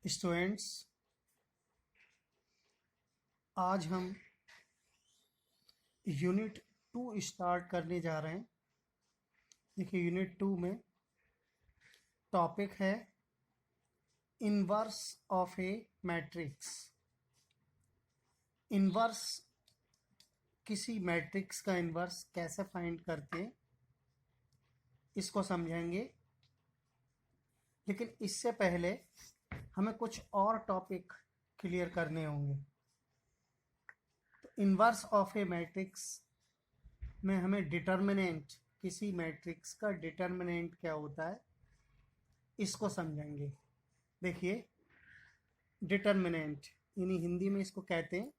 Students, आज हम unit 2 start करने जा रहे हैं। देखिए, यूनिट 2 में टॉपिक है inverse of A matrix. Inverse, किसी मैट्रिक्स का इनवर्स कैसे फाइंड करते हैं इसको समझेंगे। लेकिन इससे पहले हमें कुछ और टॉपिक क्लियर करने होंगे। तो इनवर्स ऑफ ए मैट्रिक्स में हमें डिटर्मिनेंट, किसी मैट्रिक्स का डिटर्मिनेंट क्या होता है इसको समझेंगे। देखिए, डिटर्मिनेंट यानी हिंदी में इसको कहते हैं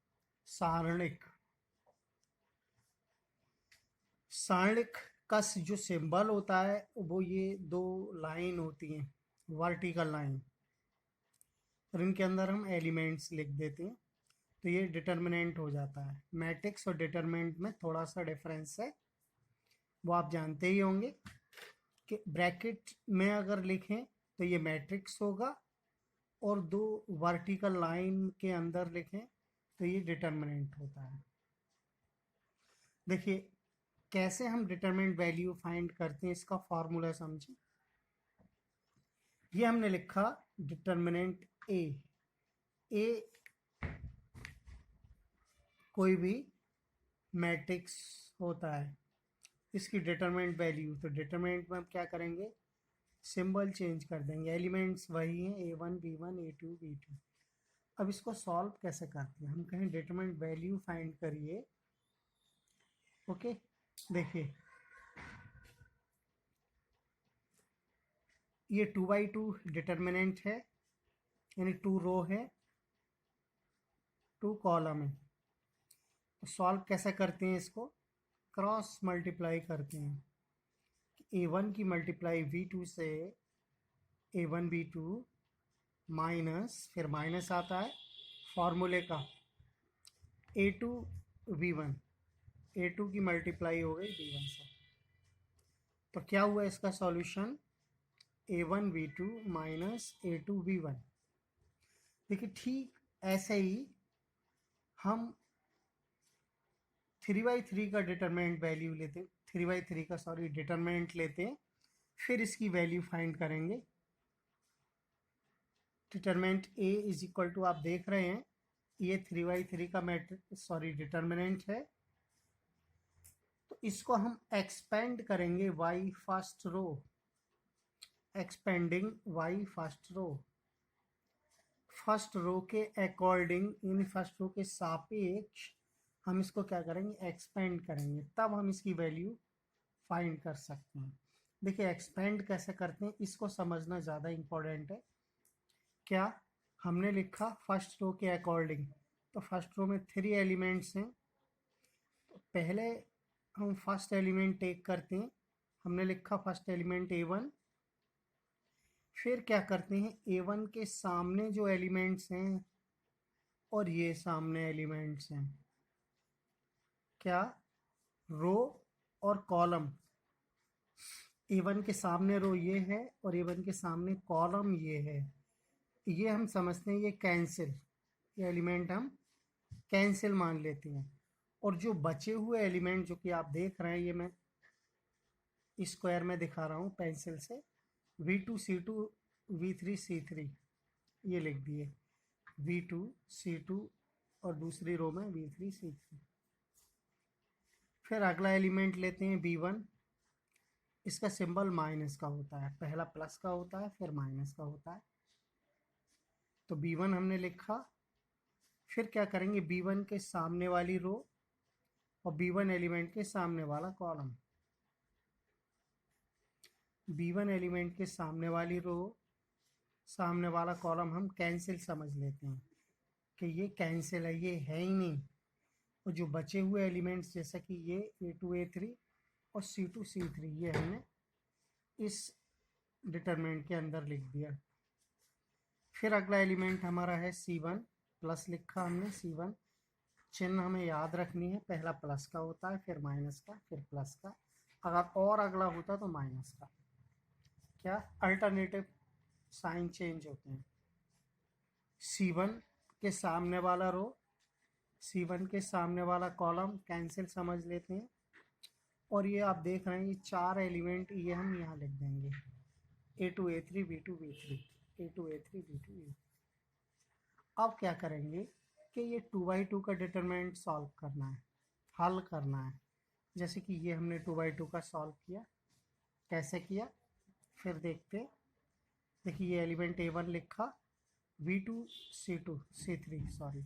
सारणिक। सारणिक का जो सिंबल होता है वो ये दो लाइन होती हैं, वर्टिकल लाइन, और इनके अंदर हम एलिमेंट्स लिख देते हैं तो ये डिटर्मिनेंट हो जाता है। मैट्रिक्स और डिटर्मिनेंट में थोड़ा सा डिफरेंस है, वो आप जानते ही होंगे कि ब्रैकेट में अगर लिखें तो ये मैट्रिक्स होगा, और दो वर्टिकल लाइन के अंदर लिखें तो ये डिटर्मिनेंट होता है। देखिए, कैसे हम डिटरमिनेंट वैल्यू फाइंड करते हैं इसका फॉर्मूला समझें। ये हमने लिखा डिटरमिनेंट ए कोई भी मैट्रिक्स होता है, इसकी डिटरमिनेंट वैल्यू। तो डिटरमिनेंट में हम क्या करेंगे, सिंबल चेंज कर देंगे, एलिमेंट्स वही हैं A1 B1 A2 B2। अब इसको सॉल्व कैसे करते हैं, हम कहें डिटरमिनेंट वैल्यू फाइंड करिए। ओके, देखिए ये 2x2 डिटरमिनेंट है, यानी 2 रो है, 2 कॉलम है। तो सॉल्व कैसे करते हैं इसको, क्रॉस मल्टीप्लाई करते हैं। A1 की मल्टीप्लाई V2 से A1 B2 माइनस, फिर माइनस आता है फॉर्मूले का, A2 V1, A2 की मल्टीप्लाई हो गई B1 से। तो क्या हुआ इसका solution, A1 V2 minus A2 V1। देखिए, ठीक ऐसे ही हम 3/3 का डिटरमिनेंट वैल्यू लेते, 3/3 का डिटरमिनेंट लेते हैं, फिर इसकी वैल्यू फाइंड करेंगे। Determinant A is equal to, आप देख रहे हैं ये 3/3 का डिटरमिनेंट है। तो इसको हम एक्सपेंड करेंगे y first row, expanding y first row, first row के अकॉर्डिंग, इन फर्स्ट रो के सापेक्ष हम इसको क्या करेंगे, एक्सपेंड करेंगे, तब हम इसकी वैल्यू फाइंड कर सकते हैं। देखिए, एक्सपेंड कैसे करते हैं इसको समझना ज़्यादा इम्पोर्टेंट है। क्या हमने लिखा फर्स्ट रो के अकॉर्डिंग, तो फर्स्ट रो में 3 एलिमेंट्स हैं, तो पहले हम फर्स्ट एलिमेंट टेक करते हैं। हमने लिखा फर्स्ट एलिमेंट A1, फिर क्या करते हैं, A1 के सामने जो एलिमेंट्स हैं और ये सामने एलिमेंट्स हैं, क्या, रो और कॉलम। A1 के सामने रो ये है और A1 के सामने कॉलम ये है, ये हम समझते हैं ये कैंसिल, ये एलिमेंट हम कैंसिल मान लेते हैं। और जो बचे हुए एलिमेंट जो कि आप देख रहे हैं, ये मैं स्क्वायर में दिखा रहा हूँ पेंसिल से, V2 C2 V3 C3 ये लिख दिए, V2 C2 और दूसरी रो में V3 C3। फिर अगला एलिमेंट लेते हैं B1, इसका सिंबल माइनस का होता है, पहला प्लस का होता है फिर माइनस का होता है। तो B1 हमने लिखा, फिर क्या करेंगे, B1 के सामने वाली रो और B1 एलिमेंट के सामने वाला कॉलम, B1 एलिमेंट के सामने वाली रो, सामने वाला कॉलम हम कैंसिल समझ लेते हैं कि ये कैंसिल है, ये है ही नहीं। और जो बचे हुए एलिमेंट्स जैसा कि ये A2 A3 और C2 C3, ये हमने इस डिटरमिनेंट के अंदर लिख दिया। फिर अगला एलिमेंट हमारा है C1, प्लस लिखा हमने C1, चिन्ह हमें याद रखनी है, पहला प्लस का होता है फिर माइनस का फिर प्लस का, अगर और अगला होता तो माइनस का। क्या, अल्टरनेटिव साइन चेंज होते हैं। C1 के सामने वाला रो, C1 के सामने वाला कॉलम कैंसिल समझ लेते हैं। और ये आप देख रहे हैं ये 4 एलिमेंट ये हम यहाँ लिख देंगे A2 A3 B2 B3 A2 A3 B2 A3। अब क्या करेंगे कि ये 2x2 का डिटरमिनेंट सॉल्व करना है, हल करना है। जैसे कि ये हमने 2x2 का सॉल्व किया, कैसे किया फिर देखते। देखिए ये एलिमेंट A1 लिखा, V2 C2 C3 sorry,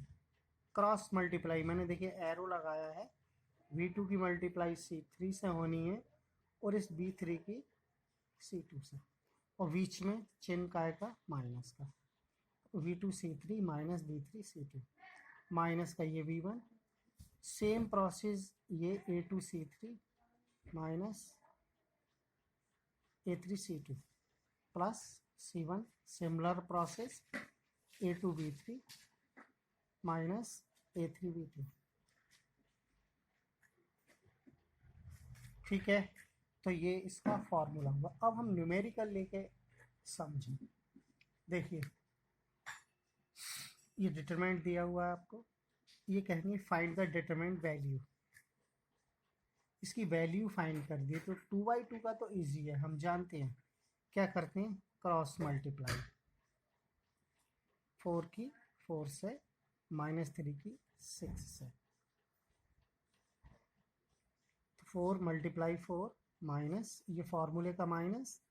cross multiply मैंने देखिए एरो लगाया है, V2 की मल्टीप्लाई C3 से होनी है और इस B3 की C2 से, और बीच में चिन्ह का आएगा माइनस का, V2 C3 minus B3 C2, minus का ये V1। सेम प्रोसेस ये A2 C3 minus A3 C2 plus C1, similar process A2 B3 minus A3 B2। ठीक है, तो ये इसका फॉर्मूला हुआ। अब हम न्यूमेरिकल लेके समझें। देखिए ये डिटरमिनेंट दिया हुआ है आपको, ये कहेंगे फाइंड द डिटरमिनेंट वैल्यू, इसकी वैल्यू फाइंड कर दी। तो 2x2 का तो इजी है, हम जानते हैं क्या करते हैं, क्रॉस मल्टीप्लाई, 4 की 4 से माइनस 3 की 6 से, 4 मल्टीप्लाई 4 माइनस ये फॉर्मूले का माइनस,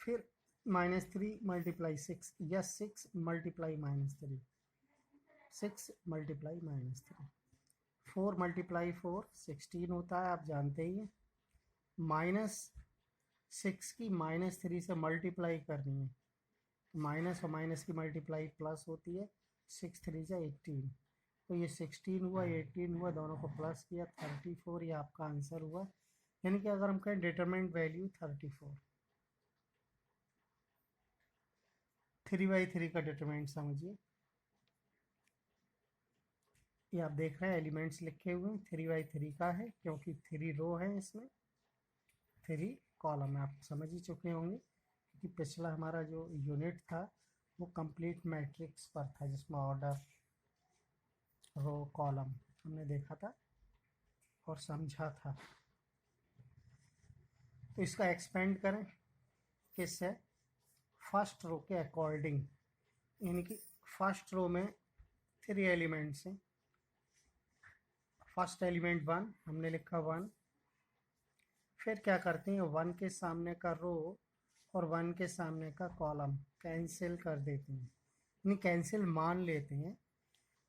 फिर -3 मल्टीप्लाई 6 या 6 मल्टीप्लाई -3, 6 मल्टीप्लाई -3, 4 मल्टीप्लाई 4 16 होता है, आप जानते ही हैं। -6 की -3 से मल्टीप्लाई करनी है, माइनस और माइनस की मल्टीप्लाई प्लस होती है, 6 3 जा 18, तो ये 16 हुआ 18 हुआ, दोनों को प्लस किया 34, ये आपका आंसर हुआ। यानी कि अगर हम कहें डिटरमिनेंट वैल्यू 34, 3/3 का डिटरमिनेंट समझिए। ये आप देख रहे हैं एलिमेंट्स लिखे हुए हैं, 3/3 का है क्योंकि 3 रो है इसमें, 3 कॉलम है, आप समझ ही चुके होंगे कि पिछला हमारा जो यूनिट था वो कंप्लीट मैट्रिक्स पर था, जिसमें ऑर्डर रो कॉलम हमने देखा था और समझा था। तो इसका एक्सपेंड करें किससे, फर्स्ट रो के अकॉर्डिंग, यानी कि फर्स्ट रो में 3 एलिमेंट्स हैं, फर्स्ट एलिमेंट 1 हमने लिखा 1, फिर क्या करते हैं 1 के सामने का रो और 1 के सामने का कॉलम कैंसिल कर देते हैं, यानी कैंसिल मान लेते हैं।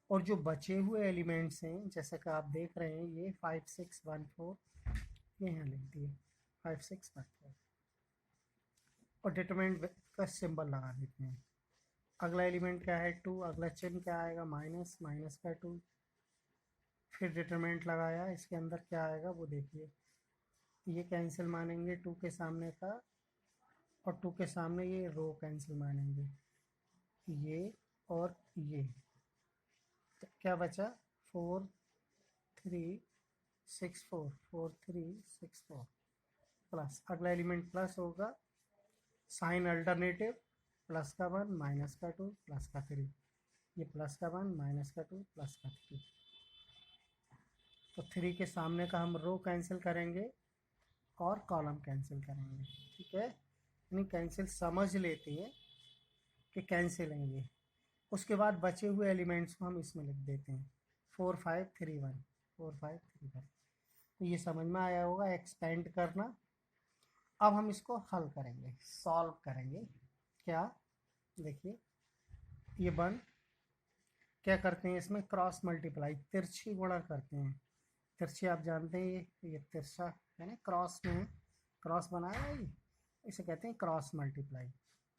और जो बचे हुए एलिमेंट्स हैं जैसे कि आप देख रहे हैं ये 5 6 1 4, ये यहाँ लिख दिए 5 6 1 4, और डिटरमिनेंट का सिंबल लगा देते हैं। अगला एलिमेंट क्या है 2, अगला चिन्ह क्या आएगा माइनस, माइनस का 2, फिर डिटरमिनेंट लगाया, इसके अंदर क्या आएगा वो देखिए, ये कैंसिल मानेंगे 2 के सामने का, और 2 के सामने ये रो कैंसिल मानेंगे, ये और ये, तो क्या बचा 4 3 6 4 4 3 6 4 प्लस, अगला एलिमेंट प्लस होगा, साइन अल्टरनेटिव, प्लस का 1 माइनस का 2 प्लस का 3, ये प्लस का 1 माइनस का 2 प्लस का 3, तो 3 के सामने का हम रो कैंसिल करेंगे और कॉलम कैंसिल करेंगे। ठीक है, यानी कैंसिल समझ लेते हैं कि कैंसिल है ये। उसके बाद बचे हुए एलिमेंट्स को हम इसमें लिख देते हैं 4 5 3 1 4 5 3 1, तो ये समझ में आया होगा एक्सपेंड करना। अब हम इसको हल करेंगे, सॉल्व करेंगे। क्या, देखिए ये 1 क्या करते हैं इसमें क्रॉस मल्टीप्लाई, तिरछी गुणा करते हैं, तिरछी आप जानते हैं ये तिरछा है ना, क्रॉस में क्रॉस बनाया है ये, इसे कहते हैं क्रॉस मल्टीप्लाई।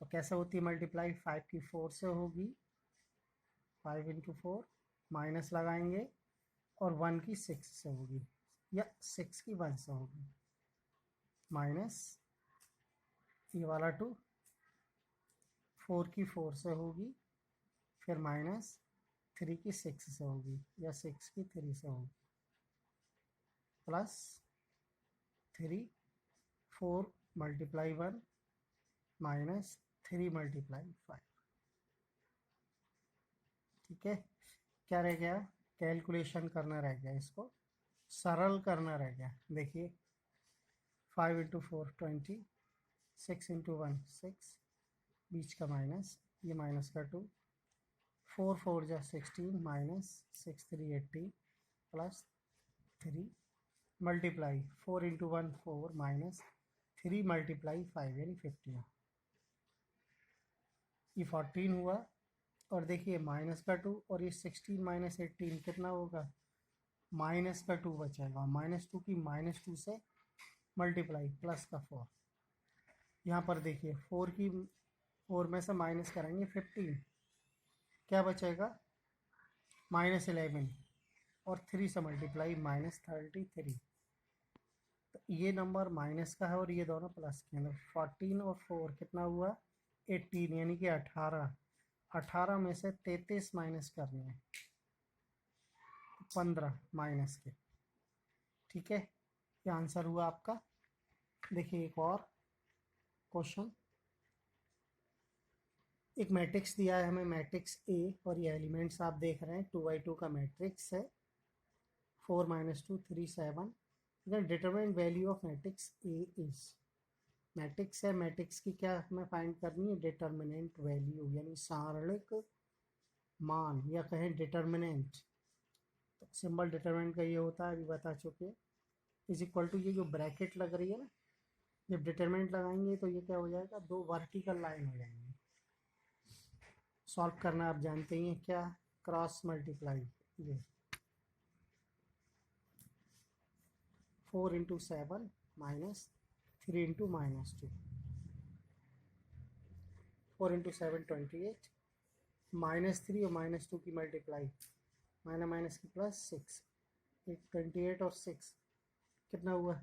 तो कैसे होती है मल्टीप्लाई, 5 की 4 से होगी, 5 इंटू 4, माइनस लगाएंगे, और 1 की 6 से होगी, या 6 की 1 से होगी, माइनस ये वाला 2, 4 की 4 से होगी, फिर माइनस 3 की 6 से होगी, या 6 की 3 से होगी, प्लस 3 4 मल्टीप्लाई 1 माइनस 3 मल्टीप्लाई 5, ठीक है, क्या रह गया, कैलकुलेशन करना रह गया, इसको सरल करना रह गया। देखिए 5 इंटू 4 20, 6 इंटू 1 6, बीच का माइनस, ये माइनस का 2, 4 4 जा 16 minus 6 3 18 plus 3 multiply 4 into 1 4 minus 3 multiply 5 यानी 15, ये 14 हुआ। और देखिए माइनस का 2 और ये 16 माइनस 18 कितना होगा, माइनस का 2 बचेगा, माइनस 2 की माइनस 2 से मल्टीप्लाई प्लस का 4। यहाँ पर देखिए 4 में से माइनस करेंगे 15, क्या बचेगा माइनस 11 और 3 से मल्टीप्लाई माइनस 33। तो ये नंबर माइनस का है और ये दोनों प्लस के हैं। 14 और 4 कितना हुआ 18 यानी कि 18, 18 में से 33 माइनस करनी है, 15 माइनस के। ठीक है, ये आंसर हुआ आपका। देखिए एक और क्वेश्चन, एक मैट्रिक्स दिया है हमें, मैट्रिक्स ए, और ये एलिमेंट्स आप देख रहे हैं 2x2 का मैट्रिक्स है, 4 - 2 3 7। The determinant value of matrix A is, matrix है, मैट्रिक्स की क्या हमें फाइंड करनी है, डिटरमिनेंट वैल्यू यानी सारणिक मान, या कहें डिटरमिनेंट। तो सिंबल डिटरमिनेंट का ये होता है, अभी बता चुके, इज इक्वल टू, ये जो ब्रैकेट लग रही है ना, जब डिटरमिनेंट लगाएंगे तो ये क्या हो जाएगा, दो वर्टिकल लाइन हो जाएंगी। सॉल्व करना आप जानते ही हैं क्या, क्रॉस मल्टीप्लाई, ये 4 इंटू 7 माइनस 3 इंटू -2, 4 इंटू 7 28, -3 और -2 की मल्टीप्लाई, माइनस माइनस की प्लस 6, 28 और 6 कितना हुआ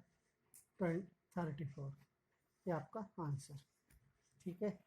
34, ये आपका आंसर। ठीक है।